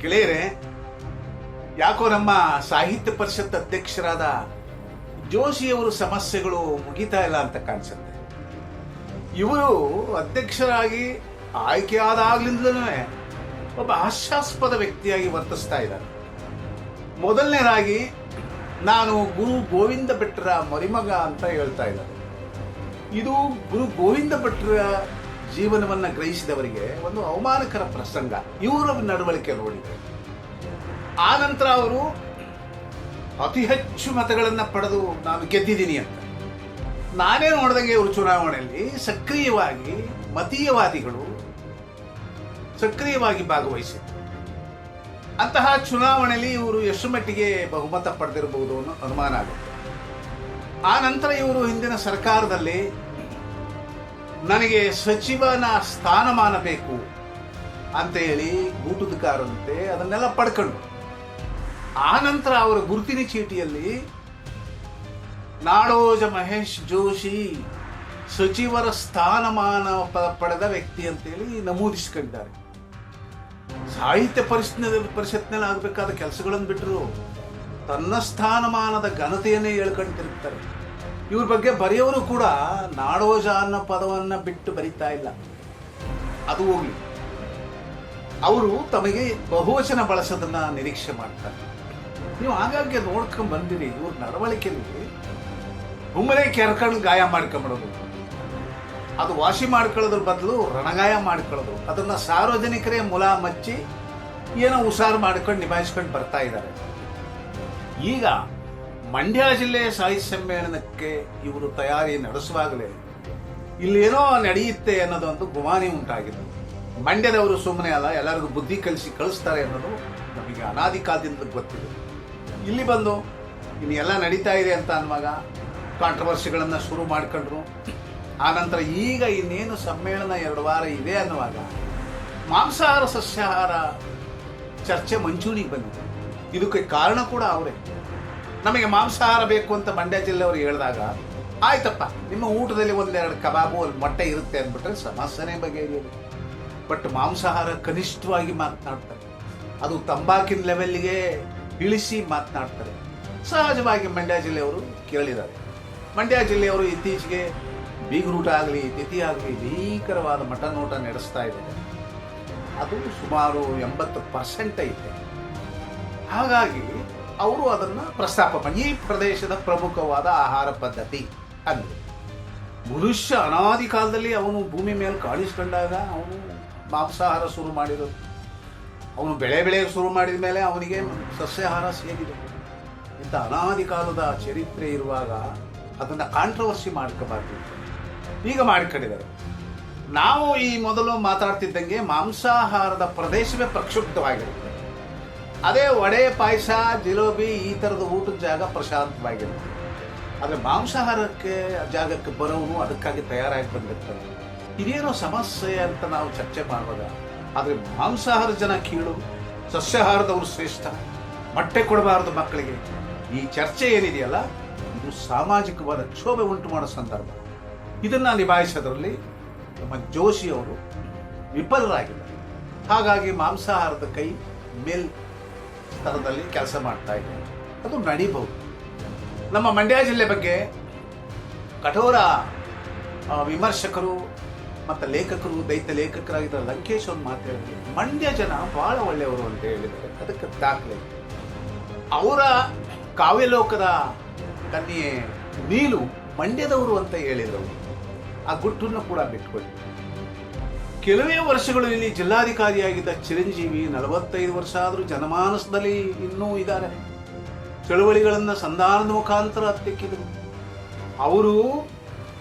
ಗೆಳೆಯರೆ, ಯಾಕೋ ನಮ್ಮ ಸಾಹಿತ್ಯ ಪರಿಷತ್ ಅಧ್ಯಕ್ಷರಾದ ಜೋಶಿಯವರು ಸಮಸ್ಯೆಗಳು ಮುಗಿತಾ ಇಲ್ಲ ಅಂತ ಕಾಣಿಸುತ್ತೆ. ಇವರು ಅಧ್ಯಕ್ಷರಾಗಿ ಆಯ್ಕೆಯಾದಾಗ್ಲಿಂದಲೂ ಒಬ್ಬ ಹಾಸ್ಯಾಸ್ಪದ ವ್ಯಕ್ತಿಯಾಗಿ ವರ್ತಿಸ್ತಾ ಇದ್ದಾರೆ. ಮೊದಲನೇದಾಗಿ ನಾನು ಗುರು ಗೋವಿಂದ ಭಟ್ರ ಮರಿಮಗ ಅಂತ ಹೇಳ್ತಾ ಇದ್ದಾರೆ. ಇದು ಗುರು ಗೋವಿಂದ ಭಟ್ರ ಜೀವನವನ್ನು ಗ್ರಹಿಸಿದವರಿಗೆ ಒಂದು ಅವಮಾನಕರ ಪ್ರಸಂಗ. ಇವರ ನಡವಳಿಕೆ ನೋಡಿದೆ. ಆ ನಂತರ ಅವರು ಅತಿ ಹೆಚ್ಚು ಮತಗಳನ್ನು ಪಡೆದು ನಾನು ಗೆದ್ದಿದ್ದೀನಿ ಅಂತ ನಾನೇ ನೋಡಿದಂಗೆ ಇವರು ಚುನಾವಣೆಯಲ್ಲಿ ಸಕ್ರಿಯವಾಗಿ ಭಾಗವಹಿಸಿದ್ರು. ಅಂತಹ ಚುನಾವಣೆಯಲ್ಲಿ ಇವರು ಎಷ್ಟು ಮಟ್ಟಿಗೆ ಬಹುಮತ ಪಡೆದಿರಬಹುದು ಅನ್ನೋ ಅನುಮಾನ ಆಗುತ್ತೆ. ಆ ನಂತರ ಇವರು ಹಿಂದಿನ ಸರ್ಕಾರದಲ್ಲಿ ನನಗೆ ಸಚಿವನ ಸ್ಥಾನಮಾನ ಬೇಕು ಅಂತ ಹೇಳಿ ಗೂಟುದಕಾರಂತೆ ಅದನ್ನೆಲ್ಲ ಪಡ್ಕೊಂಡು, ಆ ನಂತರ ಅವರ ಗುರುತಿನ ಚೀಟಿಯಲ್ಲಿ ನಾಡೋಜ ಮಹೇಶ್ ಜೋಶಿ ಸಚಿವರ ಸ್ಥಾನಮಾನ ಪಡೆದ ವ್ಯಕ್ತಿ ಅಂತೇಳಿ ನಮೂದಿಸಿಕೊಂಡಿದ್ದಾರೆ. ಸಾಹಿತ್ಯ ಪರಿಷತ್ನಲ್ಲಿ ಆಗಬೇಕಾದ ಕೆಲಸಗಳನ್ನು ಬಿಟ್ಟರು ತನ್ನ ಸ್ಥಾನಮಾನದ ಘನತೆಯನ್ನೇ ಹೇಳ್ಕೊಂತಿರ್ತಾರೆ. ಇವ್ರ ಬಗ್ಗೆ ಬರೆಯೋರು ಕೂಡ ನಾಡೋಜ ಅನ್ನೋ ಪದವನ್ನು ಬಿಟ್ಟು ಬರೀತಾ ಇಲ್ಲ. ಅದು ಹೋಗ್ಲಿ, ಅವರು ತಮಗೆ ಬಹುವಚನ ಬಳಸೋದನ್ನ ನಿರೀಕ್ಷೆ ಮಾಡ್ತಾರೆ. ನೀವು ಆಗಾಗ್ಗೆ ನೋಡ್ಕೊಂಡ್ ಬಂದಿರಿ ಇವ್ರ ನಡವಳಿಕೆಯಲ್ಲಿ ಒಮ್ಮೆಲೆ ಕೆರ್ಕೊಂಡು ಗಾಯ ಮಾಡ್ಕೊಂಬಿಡೋದು, ಅದು ವಾಸಿ ಮಾಡ್ಕೊಳ್ಳೋದ್ರ ಬದಲು ರಣಗಾಯ ಮಾಡ್ಕೊಳ್ಳೋದು, ಅದನ್ನ ಸಾರ್ವಜನಿಕರೇ ಮುಲಾ ಮಚ್ಚಿ ಏನೋ ಹುಷಾರು ಮಾಡ್ಕೊಂಡು ನಿಭಾಯಿಸ್ಕೊಂಡು ಬರ್ತಾ ಇದ್ದಾರೆ. ಈಗ ಮಂಡ್ಯ ಜಿಲ್ಲೆ ಸಾಹಿತ್ಯ ಸಮ್ಮೇಳನಕ್ಕೆ ಇವರು ತಯಾರಿ ನಡೆಸುವಾಗಲೇ ಇಲ್ಲೇನೋ ನಡೆಯುತ್ತೆ ಅನ್ನೋದೊಂದು ಗುಮಾನಿ ಉಂಟಾಗಿದೆ. ಮಂಡ್ಯದವರು ಸುಮ್ಮನೆ ಅಲ್ಲ, ಎಲ್ಲರಿಗೂ ಬುದ್ಧಿ ಕಳಿಸ್ತಾರೆ ಅನ್ನೋದು ನಮಗೆ ಅನಾದಿ ಕಾಲದಿಂದ ಗೊತ್ತಿದೆ. ಇಲ್ಲಿ ಬಂದು ಇನ್ನೆಲ್ಲ ನಡೀತಾ ಇದೆ ಅಂತ ಅನ್ನುವಾಗ ಕಾಂಟ್ರವರ್ಸಿಗಳನ್ನು ಶುರು ಮಾಡ್ಕೊಂಡ್ರು. ಆನಂತರ ಈಗ ಇನ್ನೇನು ಸಮ್ಮೇಳನ 2 ವಾರ ಇದೆ ಅನ್ನುವಾಗ ಮಾಂಸಾಹಾರ ಸಸ್ಯಾಹಾರ ಚರ್ಚೆ ಮಂಚೂಣಿಗೆ ಬಂದಿದೆ. ಇದಕ್ಕೆ ಕಾರಣ ಕೂಡ ಅವರೇ. ನಮಗೆ ಮಾಂಸಾಹಾರ ಬೇಕು ಅಂತ ಮಂಡ್ಯ ಜಿಲ್ಲೆಯವರು ಹೇಳಿದಾಗ ಆಯ್ತಪ್ಪ, ನಿಮ್ಮ ಊಟದಲ್ಲಿ 1-2 ಕಬಾಬು ಅಲ್ಲಿ ಮೊಟ್ಟೆ ಇರುತ್ತೆ ಅಂದ್ಬಿಟ್ರೆ ಸಮಸ್ಯೆನೇ ಬಗೆಹರಿಯೋದು. ಬಟ್ ಮಾಂಸಾಹಾರ ಕನಿಷ್ಠವಾಗಿ ಮಾತನಾಡ್ತಾರೆ, ಅದು ತಂಬಾಕಿನ ಲೆವೆಲ್ಗೆ ಇಳಿಸಿ ಮಾತನಾಡ್ತಾರೆ. ಸಹಜವಾಗಿ ಮಂಡ್ಯ ಜಿಲ್ಲೆಯವರು ಕೇಳಿದ್ದಾರೆ. ಮಂಡ್ಯ ಜಿಲ್ಲೆಯವರು ಇತ್ತೀಚೆಗೆ ಬೀಗರೂಟ ಆಗಲಿ ತಿಥಿ ಆಗಲಿ ಭೀಕರವಾದ ಮಟನ್ ಊಟ ನಡೆಸ್ತಾ ಇದ್ದಾರೆ. ಅದು ಸುಮಾರು 80% ಐತೆ. ಹಾಗಾಗಿ ಅವರು ಅದನ್ನು ಪ್ರಸ್ತಾಪ ಮಾಡಿ ಈ ಪ್ರದೇಶದ ಪ್ರಮುಖವಾದ ಆಹಾರ ಪದ್ಧತಿ ಅಂದ್ರೆ ಮನುಷ್ಯ ಅನಾದಿ ಕಾಲದಲ್ಲಿ ಅವನು ಭೂಮಿ ಮೇಲೆ ಕಾಣಿಸ್ಕೊಂಡಾಗ ಅವನು ಮಾಂಸಾಹಾರ ಶುರು ಮಾಡಿರೋದು. ಅವನು ಬೆಳೆ ಶುರು ಮಾಡಿದ ಮೇಲೆ ಅವನಿಗೆ ಸಸ್ಯಾಹಾರ ಸೇರಿದೆ. ಇಂಥ ಅನಾದಿ ಕಾಲದ ಚರಿತ್ರೆ ಇರುವಾಗ ಅದನ್ನು ಕಾಂಟ್ರವರ್ಸಿ ಮಾಡ್ಕೋಬಾರ್ದು. ಈಗ ಮಾಡ್ಕೊಂಡಿದ್ದಾರೆ. ನಾವು ಈ ಮೊದಲು ಮಾತಾಡ್ತಿದ್ದಂಗೆ ಮಾಂಸಾಹಾರದ ಪ್ರದೇಶವೇ ಪ್ರಕ್ಷುಬ್ಧವಾಗಿರುತ್ತೆ. ಅದೇ ವಡೆ, ಪಾಯಸ, ಜಿಲೇಬಿ ಈ ಥರದ ಊಟದ ಜಾಗ ಪ್ರಶಾಂತವಾಗಿರುತ್ತೆ. ಆದರೆ ಮಾಂಸಾಹಾರಕ್ಕೆ ಜಾಗಕ್ಕೆ ಬರೋನು ಅದಕ್ಕಾಗಿ ತಯಾರಾಗಿ ಬಂದಿರ್ತಾರೆ. ಇದೇನೋ ಸಮಸ್ಯೆ ಅಂತ ನಾವು ಚರ್ಚೆ ಮಾಡುವಾಗ, ಆದರೆ ಮಾಂಸಾಹಾರ ಜನ ಕೀಳು, ಸಸ್ಯಾಹಾರದವರು ಶ್ರೇಷ್ಠ, ಮೊಟ್ಟೆ ಕೊಡಬಾರದು ಮಕ್ಕಳಿಗೆ, ಈ ಚರ್ಚೆ ಏನಿದೆಯಲ್ಲ ಇದು ಸಾಮಾಜಿಕವಾದ ಕ್ಷೋಭೆ ಉಂಟು ಮಾಡೋ ಸಂದರ್ಭ. ಇದನ್ನು ನಿಭಾಯಿಸೋದ್ರಲ್ಲಿ ನಮ್ಮ ಜೋಶಿಯವರು ವಿಫಲರಾಗಿದ್ದಾರೆ. ಹಾಗಾಗಿ ಮಾಂಸಾಹಾರದ ಕೈ ಮೇಲ್ ಸ್ತರದಲ್ಲಿ ಕೆಲಸ ಮಾಡ್ತಾ ಇದ್ದಾರೆ. ಅದು ನಡೀಬಹುದು. ನಮ್ಮ ಮಂಡ್ಯ ಜಿಲ್ಲೆ ಬಗ್ಗೆ ಕಠೋರ ವಿಮರ್ಶಕರು ಮತ್ತು ಲೇಖಕರು, ದೈತ್ಯ ಲೇಖಕರಾಗಿದ್ದ ಲಂಕೇಶ್ ಒಂದು ಮಾತು ಹೇಳಿದ್ರು, ಮಂಡ್ಯ ಜನ ಬಹಳ ಒಳ್ಳೆಯವರು ಅಂತ ಹೇಳಿದ್ದಾರೆ. ಅದಕ್ಕೆ ದಾಖಲೆ ಅವರ ಕಾವ್ಯಲೋಕದ ಕನ್ಯೆ ನೀಲು ಮಂಡ್ಯದವರು ಅಂತ ಹೇಳಿದರು. ಆ ಗುಟ್ಟನ್ನು ಕೂಡ ಬಿಟ್ಕೊಳ್ಳಿ. ಕೆಲವೇ ವರ್ಷಗಳು ಇಲ್ಲಿ ಜಿಲ್ಲಾಧಿಕಾರಿಯಾಗಿದ್ದ ಚಿರಂಜೀವಿ 45 ವರ್ಷ ಆದರೂ ಜನಮಾನಸದಲ್ಲಿ ಇನ್ನೂ ಇದ್ದಾರೆ. ಚಳುವಳಿಗಳನ್ನು ಸಂಧಾನದ ಮುಖಾಂತರ ಹತ್ತಿಕ್ಕಿದರು. ಅವರು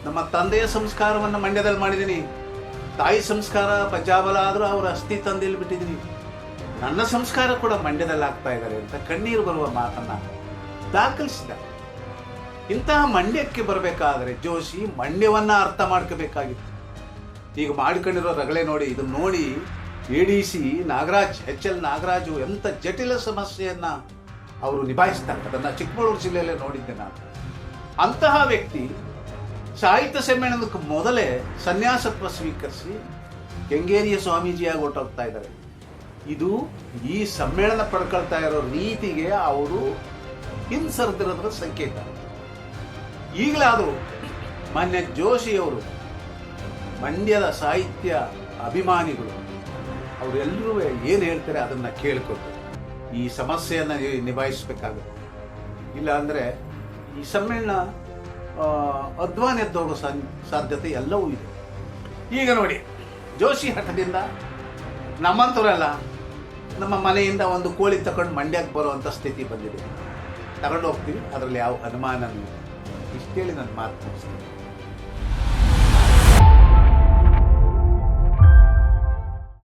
ನಮ್ಮ ತಂದೆಯ ಸಂಸ್ಕಾರವನ್ನು ಮಂಡ್ಯದಲ್ಲಿ ಮಾಡಿದ್ದೀನಿ, ತಾಯಿ ಸಂಸ್ಕಾರ ಪಂಜಾಬಲ ಆದರೂ ಅವರ ಅಸ್ಥಿ ತಂದೆಯಲ್ಲಿ ಬಿಟ್ಟಿದ್ದೀನಿ, ನನ್ನ ಸಂಸ್ಕಾರ ಕೂಡ ಮಂಡ್ಯದಲ್ಲಿ ಆಗ್ತಾ ಇದ್ದಾರೆ ಅಂತ ಕಣ್ಣೀರು ಬರುವ ಮಾತನ್ನ ದಾಖಲಿಸಿದ್ದಾರೆ. ಇಂತಹ ಮಂಡ್ಯಕ್ಕೆ ಬರಬೇಕಾದರೆ ಜೋಶಿ ಮಂಡ್ಯವನ್ನ ಅರ್ಥ ಮಾಡ್ಕೋಬೇಕಾಗಿತ್ತು. ಈಗ ಮಾಡ್ಕೊಂಡಿರೋ ರಗಳೆ ನೋಡಿ, ಇದನ್ನ ನೋಡಿ ADC ನಾಗರಾಜ್, HL ನಾಗರಾಜು ಎಂಥ ಜಟಿಲ ಸಮಸ್ಯೆಯನ್ನ ಅವರು ನಿಭಾಯಿಸ್ತಾರೆ. ಅದನ್ನು ಚಿಕ್ಕಮಗಳೂರು ಜಿಲ್ಲೆಯಲ್ಲೇ ನೋಡಿದ್ದೆ ನಾನು. ಅಂತಹ ವ್ಯಕ್ತಿ ಸಾಹಿತ್ಯ ಸಮ್ಮೇಳನಕ್ಕೆ ಮೊದಲೇ ಸನ್ಯಾಸತ್ವ ಸ್ವೀಕರಿಸಿ ಕೆಂಗೇರಿಯ ಸ್ವಾಮೀಜಿಯಾಗಿ ಹೊರಟೋಗ್ತಾ ಇದ್ದಾರೆ. ಇದು ಈ ಸಮ್ಮೇಳನ ಪಡ್ಕೊಳ್ತಾ ಇರೋ ರೀತಿಗೆ ಅವರು ಹಿಂಸರಿದಿರೋದ್ರ ಸಂಕೇತ. ಈಗಲಾದರೂ ಮಾನ್ಯ ಜೋಶಿಯವರು, ಮಂಡ್ಯದ ಸಾಹಿತ್ಯ ಅಭಿಮಾನಿಗಳು, ಅವರೆಲ್ಲರೂ ಏನು ಹೇಳ್ತಾರೆ ಅದನ್ನು ಕೇಳಿಕೊಂಡು ಈ ಸಮಸ್ಯೆಯನ್ನು ನಿಭಾಯಿಸಬೇಕಾಗುತ್ತೆ. ಇಲ್ಲ ಅಂದರೆ ಈ ಸಮ್ಮೇಳನ ಅಧ್ವಾನ ಎದ್ದೋಗೋ ಸಾಧ್ಯತೆ ಎಲ್ಲವೂ ಇದೆ. ಈಗ ನೋಡಿ, ಜೋಶಿ ಹಠದಿಂದ ನಮ್ಮಂಥವರೆಲ್ಲ ನಮ್ಮ ಮನೆಯಿಂದ ಒಂದು ಕೋಳಿ ತಗೊಂಡು ಮಂಡ್ಯಕ್ಕೆ ಬರುವಂಥ ಸ್ಥಿತಿ ಬಂದಿದೆ. ತಗೊಂಡು ಹೋಗ್ತೀವಿ, ಅದರಲ್ಲಿ ಯಾವ ಅನುಮಾನನೂ ಇಲ್ಲ. ಇಷ್ಟೇಳಿ ನನ್ನ ಮಾತು ಮುಗಿಸ್ತೀನಿ.